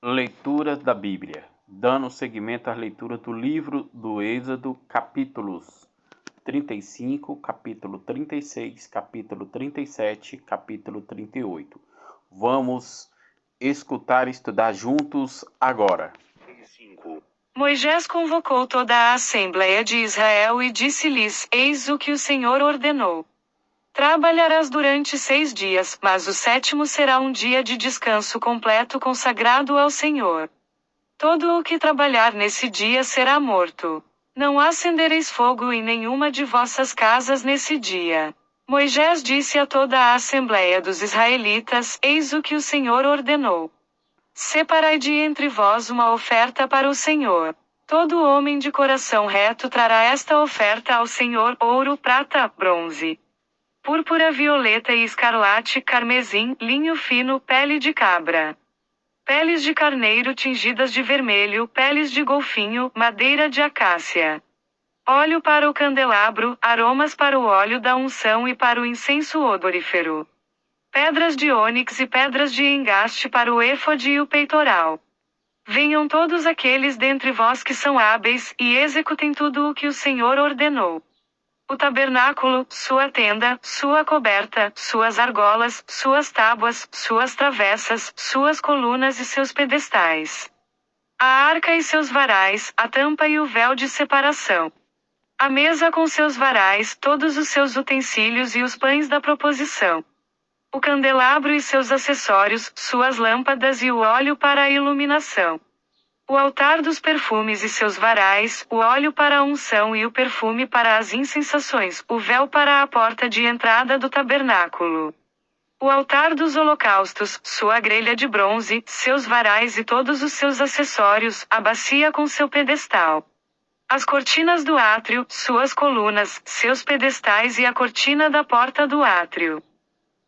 Leituras da Bíblia, dando seguimento às leituras do livro do Êxodo, capítulos 35, capítulo 36, capítulo 37, capítulo 38. Vamos escutar e estudar juntos agora. Moisés convocou toda a Assembleia de Israel e disse-lhes: Eis o que o Senhor ordenou. Trabalharás durante 6 dias, mas o 7º será um dia de descanso completo consagrado ao Senhor. Todo o que trabalhar nesse dia será morto. Não acendereis fogo em nenhuma de vossas casas nesse dia. Moisés disse a toda a Assembleia dos Israelitas: Eis o que o Senhor ordenou. Separai de entre vós uma oferta para o Senhor. Todo homem de coração reto trará esta oferta ao Senhor: ouro, prata, bronze, púrpura, violeta e escarlate, carmesim, linho fino, pele de cabra, peles de carneiro tingidas de vermelho, peles de golfinho, madeira de acácia, óleo para o candelabro, aromas para o óleo da unção e para o incenso odorífero, pedras de ônix e pedras de engaste para o éfode e o peitoral. Venham todos aqueles dentre vós que são hábeis, e executem tudo o que o Senhor ordenou. O tabernáculo, sua tenda, sua coberta, suas argolas, suas tábuas, suas travessas, suas colunas e seus pedestais. A arca e seus varais, a tampa e o véu de separação. A mesa com seus varais, todos os seus utensílios e os pães da proposição. O candelabro e seus acessórios, suas lâmpadas e o óleo para a iluminação. O altar dos perfumes e seus varais, o óleo para a unção e o perfume para as incensações, o véu para a porta de entrada do tabernáculo. O altar dos holocaustos, sua grelha de bronze, seus varais e todos os seus acessórios, a bacia com seu pedestal. As cortinas do átrio, suas colunas, seus pedestais e a cortina da porta do átrio.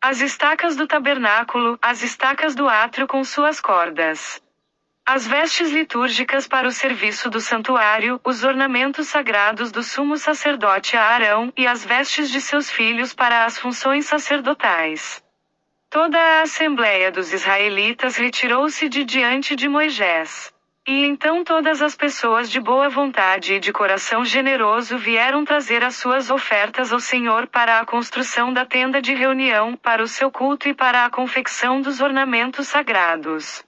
As estacas do tabernáculo, as estacas do átrio com suas cordas. As vestes litúrgicas para o serviço do santuário, os ornamentos sagrados do sumo sacerdote Arão, e as vestes de seus filhos para as funções sacerdotais. Toda a Assembleia dos Israelitas retirou-se de diante de Moisés. E então todas as pessoas de boa vontade e de coração generoso vieram trazer as suas ofertas ao Senhor para a construção da tenda de reunião, para o seu culto e para a confecção dos ornamentos sagrados.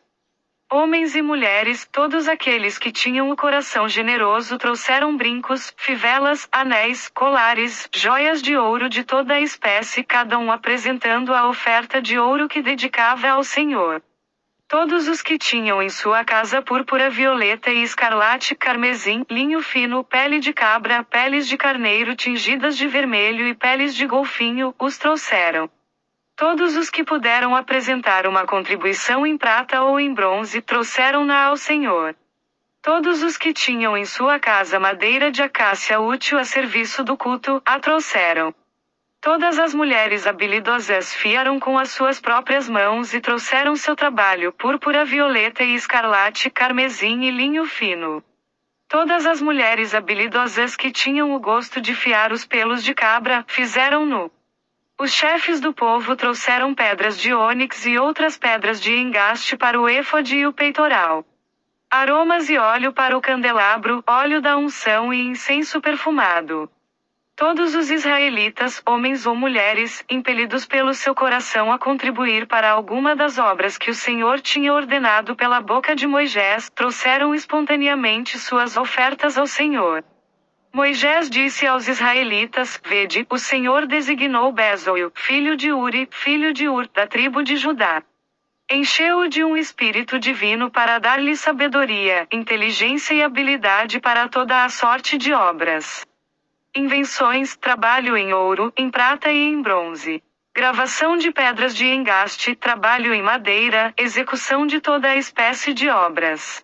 Homens e mulheres, todos aqueles que tinham o coração generoso trouxeram brincos, fivelas, anéis, colares, joias de ouro de toda a espécie, cada um apresentando a oferta de ouro que dedicava ao Senhor. Todos os que tinham em sua casa púrpura, violeta e escarlate, carmesim, linho fino, pele de cabra, peles de carneiro tingidas de vermelho e peles de golfinho, os trouxeram. Todos os que puderam apresentar uma contribuição em prata ou em bronze, trouxeram-na ao Senhor. Todos os que tinham em sua casa madeira de acácia útil a serviço do culto, a trouxeram. Todas as mulheres habilidosas fiaram com as suas próprias mãos e trouxeram seu trabalho: púrpura, violeta e escarlate, carmesim e linho fino. Todas as mulheres habilidosas que tinham o gosto de fiar os pelos de cabra, fizeram-no. Os chefes do povo trouxeram pedras de ônix e outras pedras de engaste para o éfode e o peitoral. Aromas e óleo para o candelabro, óleo da unção e incenso perfumado. Todos os israelitas, homens ou mulheres, impelidos pelo seu coração a contribuir para alguma das obras que o Senhor tinha ordenado pela boca de Moisés, trouxeram espontaneamente suas ofertas ao Senhor. Moisés disse aos israelitas: Vede, o Senhor designou Bezalel, filho de Uri, filho de Ur, da tribo de Judá. Encheu-o de um espírito divino para dar-lhe sabedoria, inteligência e habilidade para toda a sorte de obras. Invenções, trabalho em ouro, em prata e em bronze. Gravação de pedras de engaste, trabalho em madeira, execução de toda a espécie de obras.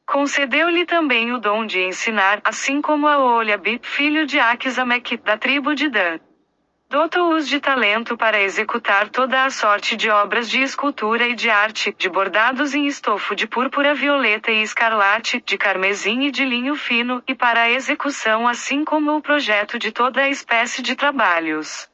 Concedeu-lhe também o dom de ensinar, assim como a Oliabe, filho de Aquisameque, da tribo de Dan. Dotou-os de talento para executar toda a sorte de obras de escultura e de arte, de bordados em estofo de púrpura, violeta e escarlate, de carmesim e de linho fino, e para a execução assim como o projeto de toda a espécie de trabalhos.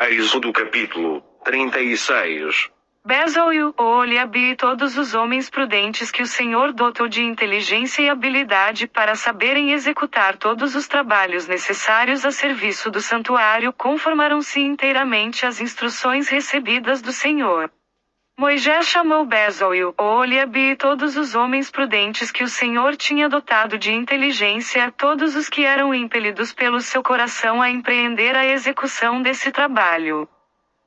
Êxodo capítulo 36. Bezalel, Oholiabe e todos os homens prudentes que o Senhor dotou de inteligência e habilidade para saberem executar todos os trabalhos necessários a serviço do santuário conformaram-se inteiramente às instruções recebidas do Senhor. Moisés chamou Bezalel, Oholiabe e todos os homens prudentes que o Senhor tinha dotado de inteligência, todos os que eram impelidos pelo seu coração a empreender a execução desse trabalho.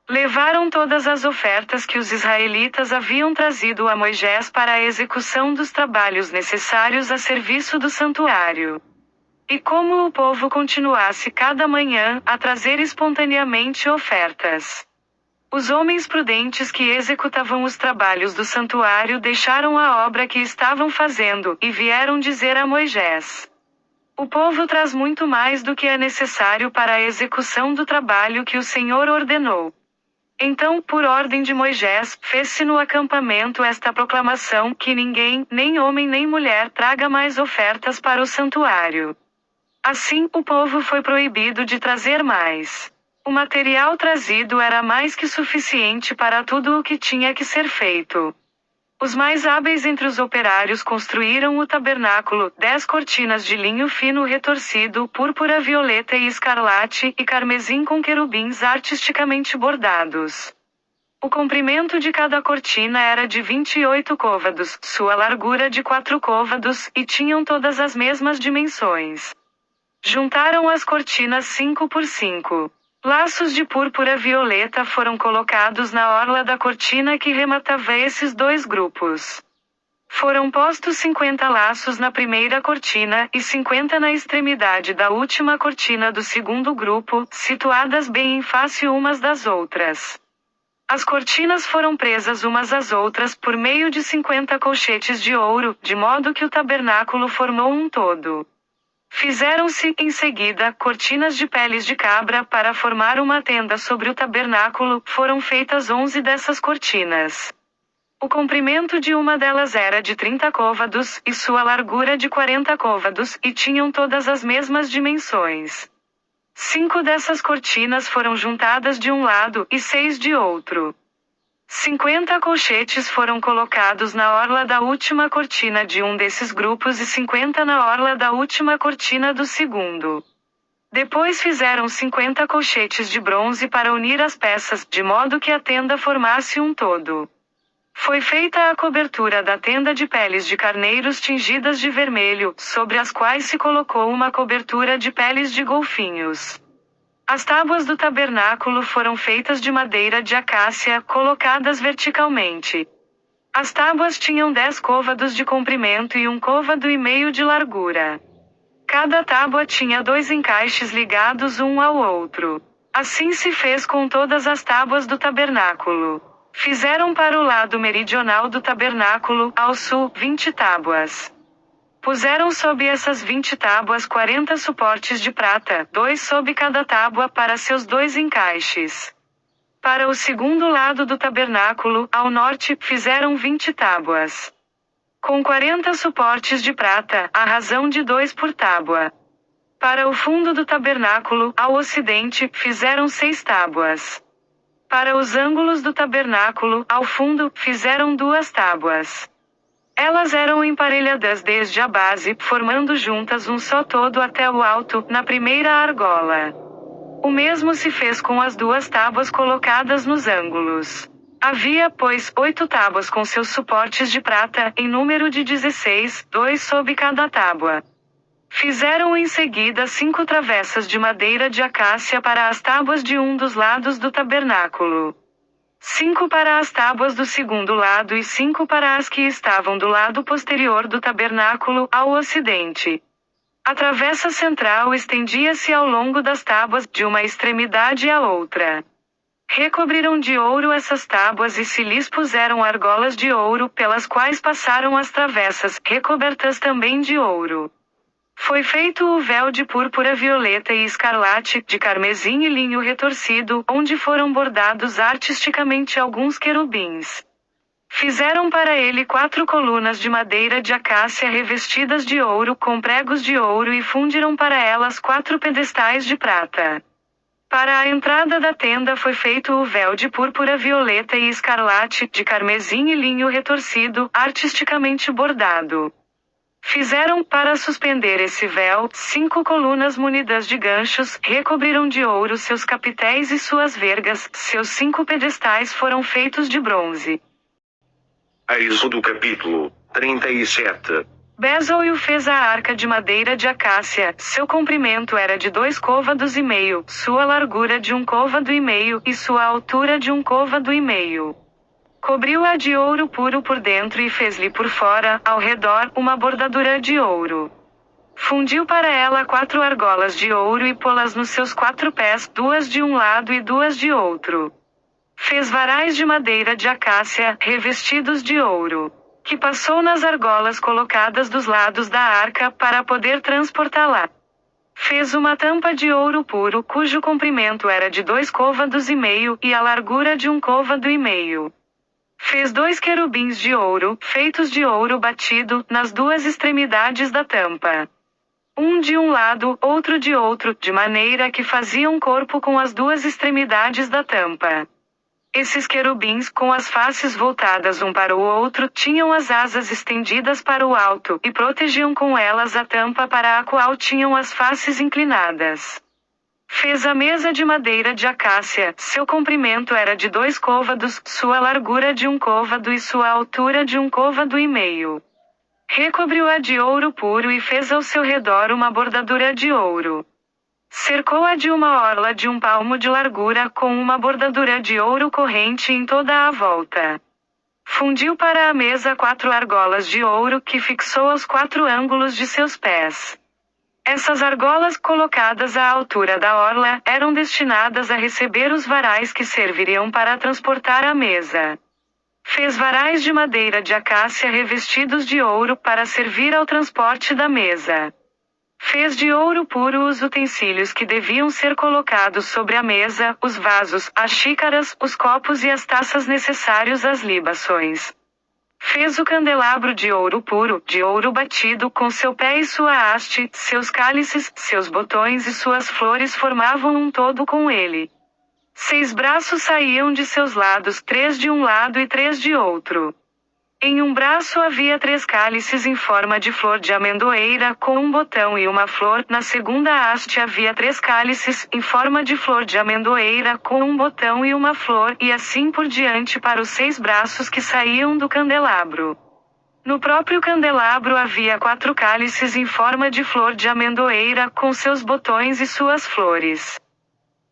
Levaram todas as ofertas que os israelitas haviam trazido a Moisés para a execução dos trabalhos necessários a serviço do santuário. E como o povo continuasse cada manhã a trazer espontaneamente ofertas, os homens prudentes que executavam os trabalhos do santuário deixaram a obra que estavam fazendo e vieram dizer a Moisés: o povo traz muito mais do que é necessário para a execução do trabalho que o Senhor ordenou. Então, por ordem de Moisés, fez-se no acampamento esta proclamação, que ninguém, nem homem nem mulher, traga mais ofertas para o santuário. Assim, o povo foi proibido de trazer mais. O material trazido era mais que suficiente para tudo o que tinha que ser feito. Os mais hábeis entre os operários construíram o tabernáculo, 10 cortinas de linho fino retorcido, púrpura, violeta e escarlate, e carmesim com querubins artisticamente bordados. O comprimento de cada cortina era de 28 côvados, sua largura de 4 côvados, e tinham todas as mesmas dimensões. Juntaram as cortinas 5 por 5. Laços de púrpura violeta foram colocados na orla da cortina que rematava esses dois grupos. Foram postos 50 laços na primeira cortina e 50 na extremidade da última cortina do segundo grupo, situadas bem em face umas das outras. As cortinas foram presas umas às outras por meio de 50 colchetes de ouro, de modo que o tabernáculo formou um todo. Fizeram-se, em seguida, cortinas de peles de cabra para formar uma tenda sobre o tabernáculo. Foram feitas 11 dessas cortinas. O comprimento de uma delas era de 30 côvados, e sua largura de 40 côvados, e tinham todas as mesmas dimensões. 5 dessas cortinas foram juntadas de um lado, e 6 de outro. 50 colchetes foram colocados na orla da última cortina de um desses grupos e 50 na orla da última cortina do segundo. Depois fizeram 50 colchetes de bronze para unir as peças, de modo que a tenda formasse um todo. Foi feita a cobertura da tenda de peles de carneiros tingidas de vermelho, sobre as quais se colocou uma cobertura de peles de golfinhos. As tábuas do tabernáculo foram feitas de madeira de acácia, colocadas verticalmente. As tábuas tinham 10 côvados de comprimento e 1,5 côvado de largura. Cada tábua tinha 2 encaixes ligados um ao outro. Assim se fez com todas as tábuas do tabernáculo. Fizeram para o lado meridional do tabernáculo, ao sul, 20 tábuas. Puseram sob essas 20 tábuas 40 suportes de prata, 2 sob cada tábua para seus 2 encaixes. Para o segundo lado do tabernáculo, ao norte, fizeram 20 tábuas. Com 40 suportes de prata, à razão de 2 por tábua. Para o fundo do tabernáculo, ao ocidente, fizeram 6 tábuas. Para os ângulos do tabernáculo, ao fundo, fizeram 2 tábuas. Elas eram emparelhadas desde a base, formando juntas um só todo até o alto, na primeira argola. O mesmo se fez com as 2 tábuas colocadas nos ângulos. Havia, pois, 8 tábuas com seus suportes de prata, em número de 16, 2 sob cada tábua. Fizeram em seguida 5 travessas de madeira de acácia para as tábuas de um dos lados do tabernáculo. 5 para as tábuas do segundo lado e 5 para as que estavam do lado posterior do tabernáculo, ao ocidente. A travessa central estendia-se ao longo das tábuas, de uma extremidade à outra. Recobriram de ouro essas tábuas e se lhes puseram argolas de ouro, pelas quais passaram as travessas, recobertas também de ouro. Foi feito o véu de púrpura violeta e escarlate, de carmesim e linho retorcido, onde foram bordados artisticamente alguns querubins. Fizeram para ele 4 colunas de madeira de acácia revestidas de ouro com pregos de ouro e fundiram para elas 4 pedestais de prata. Para a entrada da tenda foi feito o véu de púrpura, violeta e escarlate, de carmesim e linho retorcido, artisticamente bordado. Fizeram, para suspender esse véu, 5 colunas munidas de ganchos, recobriram de ouro seus capitéis e suas vergas, seus 5 pedestais foram feitos de bronze. Êxodo capítulo 37. Bezalel fez a arca de madeira de acácia, seu comprimento era de 2 côvados e meio, sua largura de 1 côvado e meio, e sua altura de 1 côvado e meio. Cobriu-a de ouro puro por dentro e fez-lhe por fora, ao redor, uma bordadura de ouro. Fundiu para ela 4 argolas de ouro e pô-las nos seus 4 pés, 2 de um lado e 2 de outro. Fez varais de madeira de acácia, revestidos de ouro, que passou nas argolas colocadas dos lados da arca, para poder transportá-la. Fez uma tampa de ouro puro, cujo comprimento era de 2 côvados e meio, e a largura de 1 côvado e meio. Fez 2 querubins de ouro, feitos de ouro batido, nas 2 extremidades da tampa. Um de um lado, outro de outro, de maneira que faziam corpo com as 2 extremidades da tampa. Esses querubins, com as faces voltadas um para o outro, tinham as asas estendidas para o alto, e protegiam com elas a tampa para a qual tinham as faces inclinadas. Fez a mesa de madeira de acácia, seu comprimento era de 2 côvados, sua largura de 1 côvado e sua altura de 1 côvado e meio. Recobriu-a de ouro puro e fez ao seu redor uma bordadura de ouro. Cercou-a de uma orla de 1 palmo de largura com uma bordadura de ouro corrente em toda a volta. Fundiu para a mesa 4 argolas de ouro que fixou aos 4 ângulos de seus pés. Essas argolas, colocadas à altura da orla, eram destinadas a receber os varais que serviriam para transportar a mesa. Fez varais de madeira de acácia revestidos de ouro para servir ao transporte da mesa. Fez de ouro puro os utensílios que deviam ser colocados sobre a mesa, os vasos, as xícaras, os copos e as taças necessários às libações. Fez o candelabro de ouro puro, de ouro batido, com seu pé e sua haste, seus cálices, seus botões e suas flores formavam um todo com ele. 6 braços saíam de seus lados, 3 de um lado e 3 de outro. Em um braço havia 3 cálices em forma de flor de amendoeira, com um botão e uma flor. Na segunda haste havia 3 cálices, em forma de flor de amendoeira, com um botão e uma flor, e assim por diante para os 6 braços que saíam do candelabro. No próprio candelabro havia 4 cálices em forma de flor de amendoeira, com seus botões e suas flores.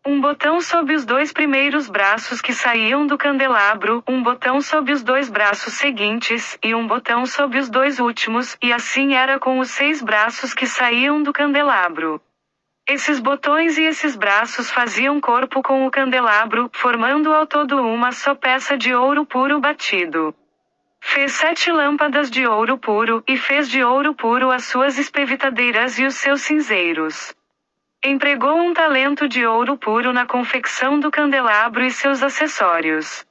Um botão sob os 2 primeiros braços que saíam do candelabro, um botão sob os 2 braços seguintes, e um botão sob os 2 últimos, e assim era com os 6 braços que saíam do candelabro. Esses botões e esses braços faziam corpo com o candelabro, formando ao todo uma só peça de ouro puro batido. Fez 7 lâmpadas de ouro puro, e fez de ouro puro as suas espevitadeiras e os seus cinzeiros. Empregou 1 talento de ouro puro na confecção do candelabro e seus acessórios.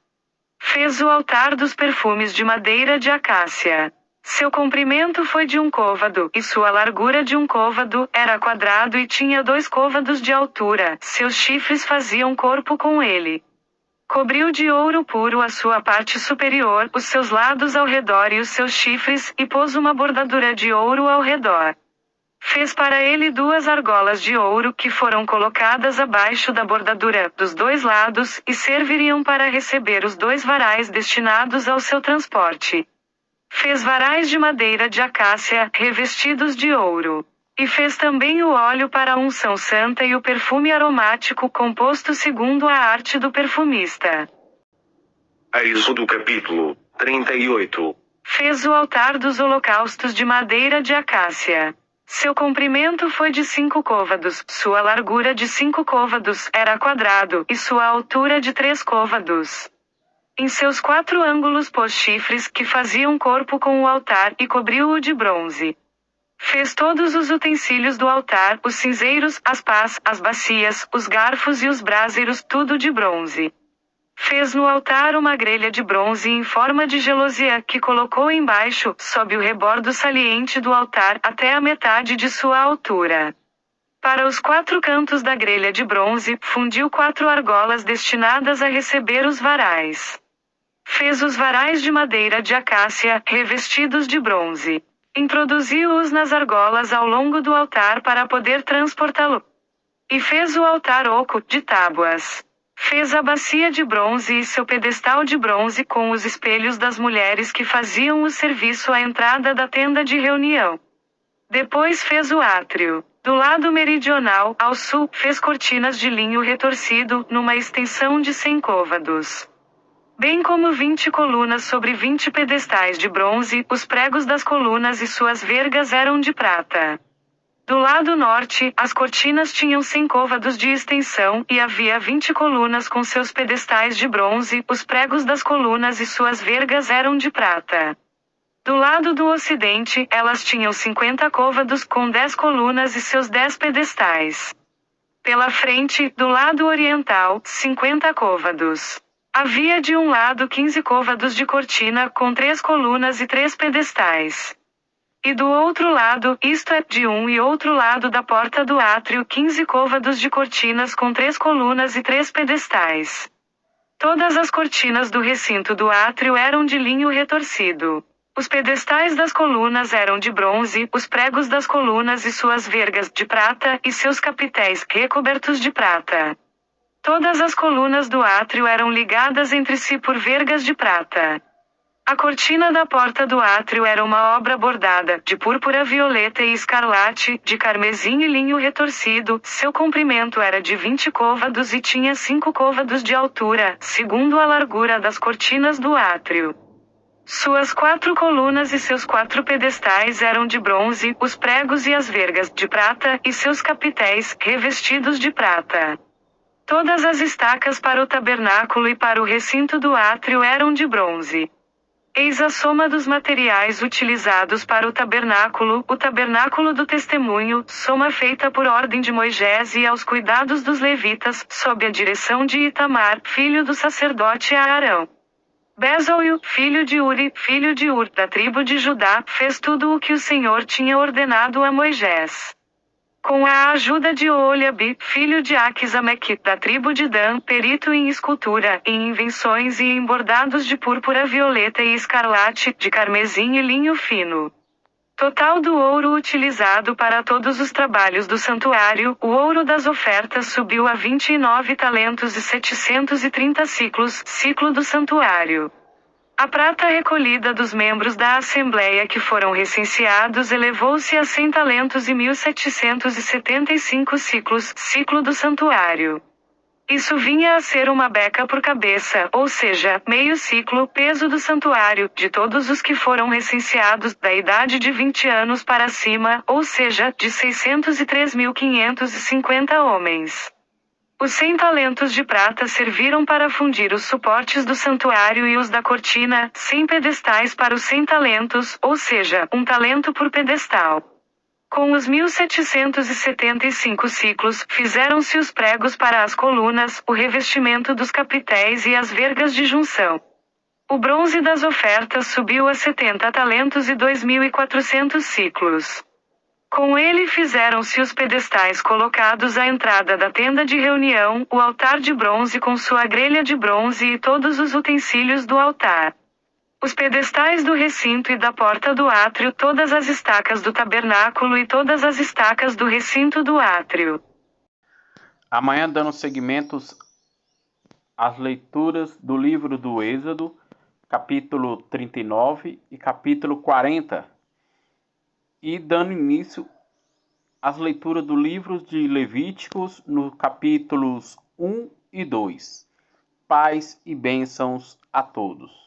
Fez o altar dos perfumes de madeira de acácia. Seu comprimento foi de 1 côvado, e sua largura de 1 côvado, era quadrado e tinha 2 côvados de altura, seus chifres faziam corpo com ele. Cobriu de ouro puro a sua parte superior, os seus lados ao redor e os seus chifres, e pôs uma bordadura de ouro ao redor. Fez para ele 2 argolas de ouro que foram colocadas abaixo da bordadura, dos 2 lados, e serviriam para receber os 2 varais destinados ao seu transporte. Fez varais de madeira de acácia, revestidos de ouro. E fez também o óleo para a unção santa e o perfume aromático composto segundo a arte do perfumista. Êxodo capítulo 38. Fez o altar dos holocaustos de madeira de acácia. Seu comprimento foi de 5 côvados, sua largura de 5 côvados, era quadrado, e sua altura de 3 côvados. Em seus 4 ângulos pôs chifres, que faziam corpo com o altar, e cobriu-o de bronze. Fez todos os utensílios do altar, os cinzeiros, as pás, as bacias, os garfos e os braseiros, tudo de bronze. Fez no altar uma grelha de bronze em forma de gelosia, que colocou embaixo, sob o rebordo saliente do altar, até a metade de sua altura. Para os 4 cantos da grelha de bronze, fundiu 4 argolas destinadas a receber os varais. Fez os varais de madeira de acácia, revestidos de bronze. Introduziu-os nas argolas ao longo do altar para poder transportá-lo. E fez o altar oco, de tábuas. Fez a bacia de bronze e seu pedestal de bronze com os espelhos das mulheres que faziam o serviço à entrada da tenda de reunião. Depois fez o átrio. Do lado meridional, ao sul, fez cortinas de linho retorcido, numa extensão de 100 côvados. Bem como 20 colunas sobre 20 pedestais de bronze, os pregos das colunas e suas vergas eram de prata. Do lado norte, as cortinas tinham 100 côvados de extensão, e havia 20 colunas com seus pedestais de bronze, os pregos das colunas e suas vergas eram de prata. Do lado do ocidente, elas tinham 50 côvados com 10 colunas e seus 10 pedestais. Pela frente, do lado oriental, 50 côvados. Havia de um lado 15 côvados de cortina com 3 colunas e 3 pedestais. E do outro lado, isto é, de um e outro lado da porta do átrio, 15 côvados de cortinas com 3 colunas e 3 pedestais. Todas as cortinas do recinto do átrio eram de linho retorcido. Os pedestais das colunas eram de bronze, os pregos das colunas e suas vergas de prata, e seus capitéis recobertos de prata. Todas as colunas do átrio eram ligadas entre si por vergas de prata. A cortina da porta do átrio era uma obra bordada, de púrpura violeta e escarlate, de carmesim e linho retorcido, seu comprimento era de 20 côvados e tinha 5 côvados de altura, segundo a largura das cortinas do átrio. Suas 4 colunas e seus 4 pedestais eram de bronze, os pregos e as vergas de prata, e seus capitéis, revestidos de prata. Todas as estacas para o tabernáculo e para o recinto do átrio eram de bronze. Eis a soma dos materiais utilizados para o tabernáculo do testemunho, soma feita por ordem de Moisés e aos cuidados dos levitas, sob a direção de Itamar, filho do sacerdote Aarão. Bezalel, filho de Ur, da tribo de Judá, fez tudo o que o Senhor tinha ordenado a Moisés. Com a ajuda de Oholiabe, filho de Aquisameque, da tribo de Dan, perito em escultura, em invenções e em bordados de púrpura violeta e escarlate, de carmesim e linho fino. Total do ouro utilizado para todos os trabalhos do santuário, o ouro das ofertas subiu a 29 talentos e 730 ciclos, ciclo do santuário. A prata recolhida dos membros da Assembleia que foram recenseados elevou-se a 100 talentos e 1775 ciclos, ciclo do santuário. Isso vinha a ser uma beca por cabeça, ou seja, meio ciclo, peso do santuário, de todos os que foram recenseados, da idade de 20 anos para cima, ou seja, de 603.550 homens. Os 100 talentos de prata serviram para fundir os suportes do santuário e os da cortina, 100 pedestais para os 100 talentos, ou seja, 1 talento por pedestal. Com os 1775 ciclos, fizeram-se os pregos para as colunas, o revestimento dos capitéis e as vergas de junção. O bronze das ofertas subiu a 70 talentos e 2.400 ciclos. Com ele fizeram-se os pedestais colocados à entrada da tenda de reunião, o altar de bronze com sua grelha de bronze e todos os utensílios do altar. Os pedestais do recinto e da porta do átrio, todas as estacas do tabernáculo e todas as estacas do recinto do átrio. Amanhã, dando seguimentos às leituras do livro do Êxodo, capítulo 39 e capítulo 40. E dando início às leituras do livro de Levíticos, no capítulos 1 e 2. Paz e bênçãos a todos.